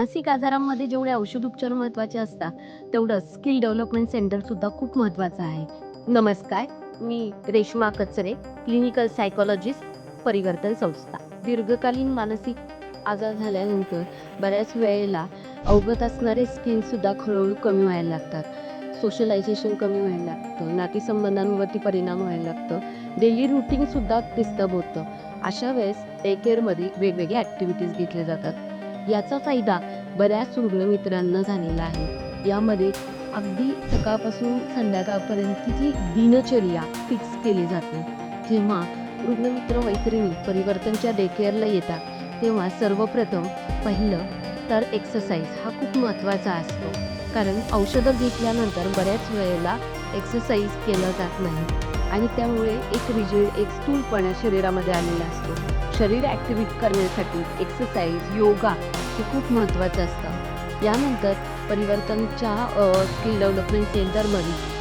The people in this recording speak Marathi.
मानसिक आजारांमध्ये जेवढे औषधोपचार महत्त्वाचे असतात, तेवढं स्किल डेव्हलपमेंट सेंटरसुद्धा खूप महत्त्वाचं आहे. नमस्कार, मी रेश्मा कचरे, क्लिनिकल सायकॉलॉजिस्ट, परिवर्तन संस्था. दीर्घकालीन मानसिक आजार झाल्यानंतर बऱ्याच वेळेला अवगत असणारे स्किलसुद्धा हळूहळू कमी व्हायला लागतात. सोशलायझेशन कमी व्हायला लागतं, नातेसंबंधांवरती परिणाम व्हायला लागतं, डेली रुटीनसुद्धा डिस्टर्ब होतं. अशा वेळेस डे केअरमध्ये वेगवेगळ्या ॲक्टिव्हिटीज घेतल्या जातात. याचा फायदा बऱ्याच रुग्णमित्रांना झालेला आहे. यामध्ये अगदी सकाळपासून संध्याकाळपर्यंतची दिनचर्या फिक्स केली जाते. जेव्हा रुग्णमित्र मैत्रिणी परिवर्तनच्या डे केअरला येतात, तेव्हा सर्वप्रथम पहिलं तर एक्सरसाइज हा खूप महत्त्वाचा असतो. कारण औषधं घेतल्यानंतर बऱ्याच वेळेला एक्सरसाइज केलं जात नाही आणि त्यामुळे एक स्थूलपणा शरीरामध्ये आलेला असतो. शरीर ॲक्टिव्हेट करण्यासाठी एक्सरसाइज, योगा हे खूप महत्त्वाचं असतं. यानंतर परिवर्तनच्या स्किल डेव्हलपमेंट सेंटरमध्ये